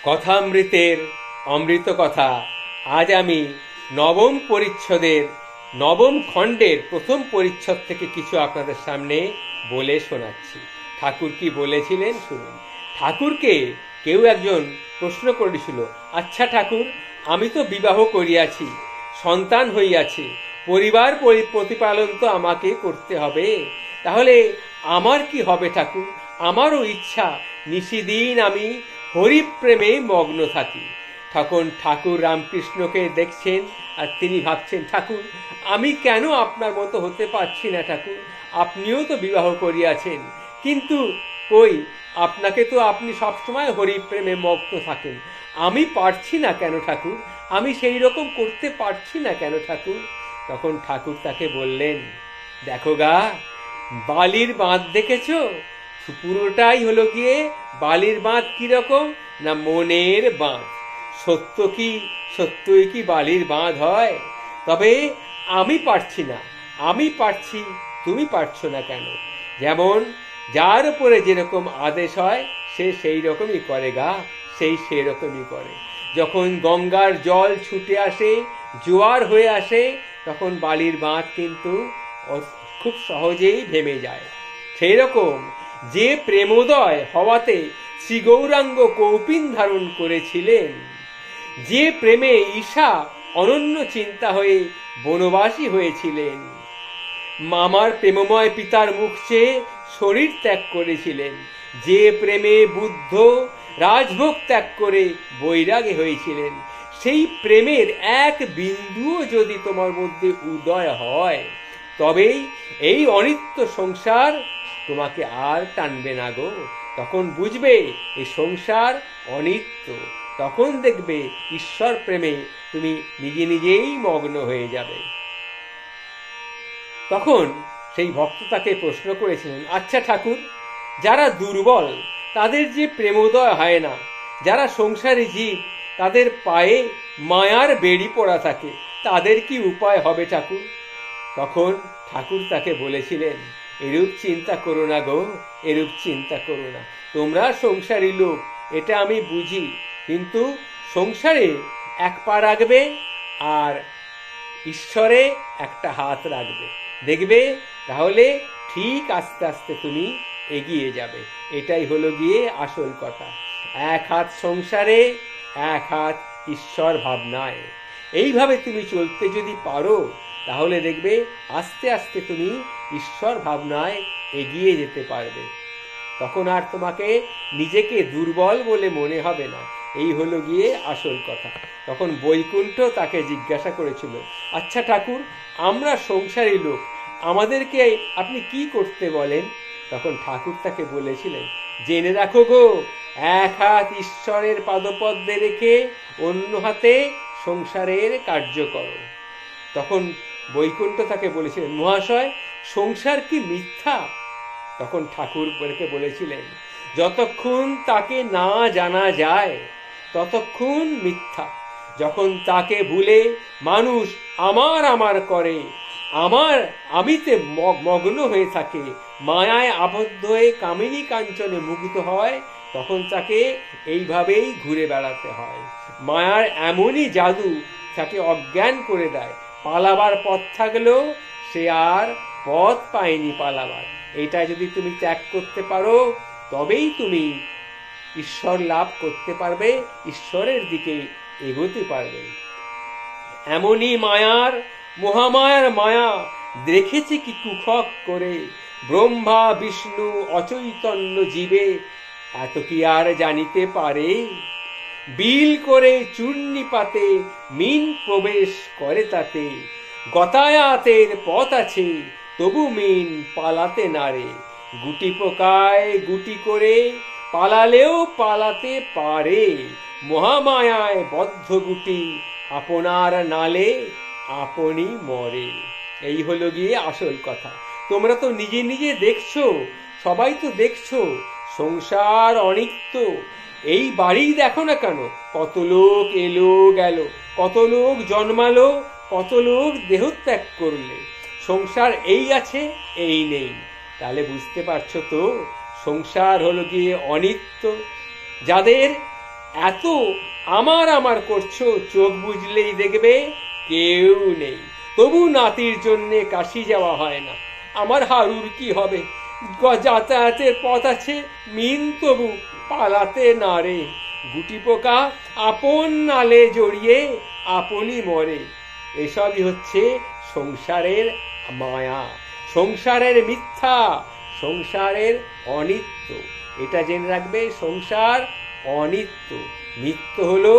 কথামৃতের অমৃত কথা আজ আমি নবম পরিচ্ছদের নবম খণ্ডের প্রথম পরিচ্ছদ থেকে কিছু আপনাদের সামনে বলে শোনাচ্ছি। ঠাকুর কি বলেছিলেন শুনুন। ঠাকুরকে কেউ একজন প্রশ্ন করেছিল, আচ্ছা ঠাকুর, আমি তো বিবাহ করিয়াছি, সন্তান হইয়াছে, পরিবার প্রতিপালন তো আমাকে করতে হবে, তাহলে আমার কি হবে ঠাকুর? আমারও ইচ্ছা নিশিদিন আমি হরিপ্রেমে মগ্ন থাকি। তখন ঠাকুর রামকৃষ্ণকে দেখছেন আর তিনি ভাবছেন, ঠাকুর আমি কেন আপনার মতো হতে পারছি না ঠাকুর? আপনিও তো বিবাহ করিয়াছেন, কিন্তু কই আপনাকে তো আপনি সবসময় হরিপ্রেমে মগ্ন থাকেন, আমি পারছি না কেন ঠাকুর? আমি সেই রকম করতে পারছি না কেন ঠাকুর? তখন ঠাকুর তাকে বললেন, দেখো গা, বালির বাঁধ দেখেছো? পুরোটাই হলো গিয়ে বালির বাঁধ। কিরকম না মনের বাঁধ। সত্যই কি বালির বাঁধ হয়? তবে আমি পারছি না, আমি পারছি, তুমি পারছো না কেন? যেমন যার উপরে যেরকম আদেশ হয় সে সেই রকমই করে গা, সেই রকমই করে। যখন গঙ্গার জল ছুটে আসে, জোয়ার হয়ে আসে, তখন বালির বাঁধ কিন্তু খুব সহজেই ভেঙে যায়। সেই রকম যে প্রেমোদয় হওয়াতে শ্রী গৌরাঙ্গ কৌপিন ধারণ করেছিলেন, যে প্রেমে ঈশা অনন্য চিন্তা হয়ে বনবাসী হয়েছিলেন, মামার প্রেমময় পিতার মুখ চেয়ে শরীর ত্যাগ করেছিলেন, যে প্রেমে বুদ্ধ রাজভোগ ত্যাগ করে বৈরাগী হয়েছিলেন, সেই প্রেমের এক বিন্দুও যদি তোমার মধ্যে উদয় হয়, তবেই এই অনিত্য সংসার তোমাকে আর টানবে না গো। তখন বুঝবে এই সংসার অনিত্য, তখন দেখবে ঈশ্বর প্রেমে তুমি নিজেই মগ্ন হয়ে যাবে। তখন সেই ভক্ত তাকে প্রশ্ন করেছিলেন, আচ্ছা ঠাকুর, যারা দুর্বল তাদের যে প্রেমোদয় হয় না, যারা সংসারী জীব তাদের পায়ে মায়ার বেড়ি পড়া থাকে, তাদের কি উপায় হবে ঠাকুর? তখন ঠাকুর তাকে বলেছিলেন, এরূপ চিন্তা করো না গো, এরূপ চিন্তা করো না। তোমরা সংসারী লোক, এটা আমি বুঝি, কিন্তু সংসারে এক পা রাখবে আর ঈশ্বরে একটা হাত রাখবে, দেখবে তাহলে ঠিক আস্তে আস্তে তুমি এগিয়ে যাবে। এটাই হলো গিয়ে আসল কথা। এক হাত সংসারে, এক হাত ঈশ্বর ভাবনায়। এইভাবে তুমি চলতে যদি পারো, তাহলে দেখবে আস্তে আস্তে তুমি ঈশ্বর ভাবনায় এগিয়ে যেতে পারবে। তখন আর তোমাকে নিজেকে দুর্বল বলে মনে হবে না। এই হলো গিয়ে আসল কথা। তখন বৈকুণ্ঠ তাকে জিজ্ঞাসা করেছিল, আচ্ছা ঠাকুর, আমরা সংসারী লোক, আমাদেরকে আপনি কি করতে বলেন? তখন ঠাকুর তাকে বলেছিলেন, জেনে রাখো গো, এক হাত ঈশ্বরের পাদপদ্মে রেখে অন্য হাতে সংসারের কার্য করো। তখন বৈকুণ্ঠ তাকে বলেছিলেন, মহাশয়, সংসার কি মিথ্যা? তখন ঠাকুর বলেছিলেন, যতক্ষণ তাকে না জানা যায় ততক্ষণ মিথ্যা। যখন তাকে ভুলে মানুষ আমার করে, আমিতে মগ্ন হয়ে থাকে, মায়ায় আবদ্ধ হয়ে কামিনী কাঞ্চনে মুগ্ধ হয়, তখন তাকে এইভাবেই ঘুরে বেড়াতে হয়। মায়ার এমনই জাদু তাকে অজ্ঞান করে দেয়। পালাবার পথ থাকলেও সে আর পথ পায়নি পালাবার। এটা যদি তুমি ত্যাগ করতে পারো, তবেই তুমি ঈশ্বর লাভ করতে পারবে, ঈশ্বরের দিকে এগোতে পারবে। এমনই মায়ার, মহামায়ার মায়া দেখেছে কি কুখক করে, ব্রহ্মা বিষ্ণু অচৈতন্য জীবে এত কি আর জানিতে পারে? বিল করে চূর্ণি পাতে মিন প্রবেশ করে তাতে, গতায়াতের পথ আছে তবু মিন পালাতে নারে, গুটি পোকায় গুটি করে পালালেও পালাতে পারে, মহামায়ায় বদ্ধ গুটি আপনার নালে আপনি মরে। এই হলো গিয়ে আসল কথা। তোমরা তো নিজে দেখছো, সবাই তো দেখছো সংসার অনিত্য। এই বাড়ি দেখো না কেন, কত লোক এলো গেল, কত লোক জন্মালো, কত লোক দেহত্যাগ করলে। সংসার এই আছে, এই নেই। তাহলে বুঝতে পারছো তো সংসার হলো গিয়ে অনিত্য। যাদের এত আমার আমার করছো, চোখ বুঝলেই দেখবে কেউ নেই। তবু নাতির জন্যে কাশি যাওয়া হয় না। আমার হারুর কি হবে? যাতায়াতের পথ আছে, মিন তবু পালাতে না রে। গুটি পোকা আপন নালে জড়িয়ে আপনি মরে। এসবই হচ্ছে সংসারের মায়া, সংসারের মিথ্যা, সংসারের অনিত্য। এটা জেনে রাখবে, সংসার অনিত্য। নিত্য হলো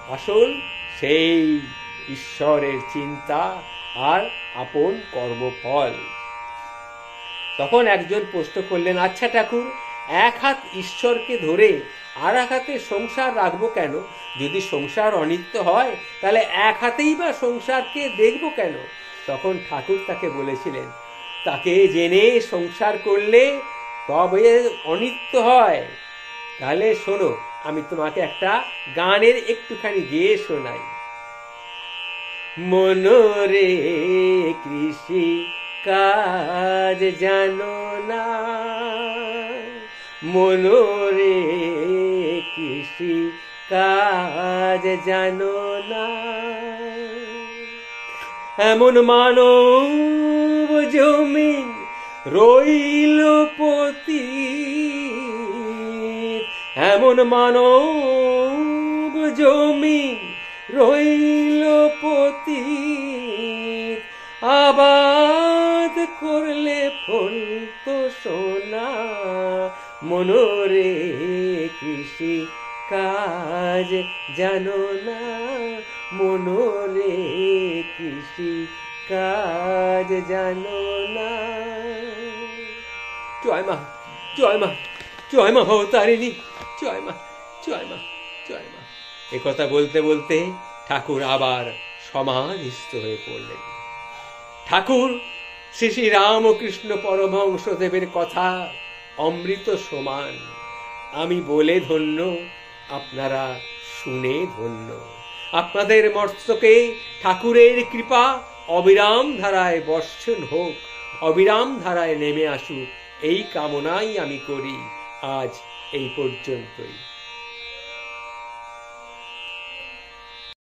আসল সেই ঈশ্বরের চিন্তা আর আপন কর্মফল। তখন একজন প্রশ্ন করলেন, আচ্ছা ঠাকুর, এক হাত ঈশ্বরকে ধরে আর এক হাতে সংসার রাখবো কেন? যদি সংসার অনিত্য হয় তাহলে এক হাতেই বা সংসারকে দেখবো কেন? তখন ঠাকুর তাকে বলেছিলেন, তাকে জেনে সংসার করলে তবে অনিত্য হয়। তাহলে শোনো, আমি তোমাকে একটা গানের একটুখানি গেয়ে শোনাই। মনোরে কৃষি কাজ জানো না, মনোরে কৃষি কাজ জানো না, এমন মানব জমিন রইল পতিত, এমন মানব জমিন রইল পতিত, আবাদ করলে ফল তো সোনা, মনোরে কৃষি কাজ জানো না, মনোরে কৃষি কাজ জানো না। জয় মা, জয় মা, জয় মা ভবতারিণী, জয় মা, জয় মা, জয় মা। একথা বলতে বলতে ঠাকুর আবার সমাধিস্থ হয়ে পড়লেন। ঠাকুর শ্রী শ্রী রামকৃষ্ণ পরমহংসদেবের কথা অমৃত সমান। আমি বলে ধন্য, আপনারা শুনে ধন্য। আপনাদের মস্তকে ঠাকুরের কৃপা অবিরাম ধারায় বর্ষণ হোক, অবিরাম ধারায় নেমে আসুক, এই কামনাই আমি করি। আজ এই পর্যন্তই।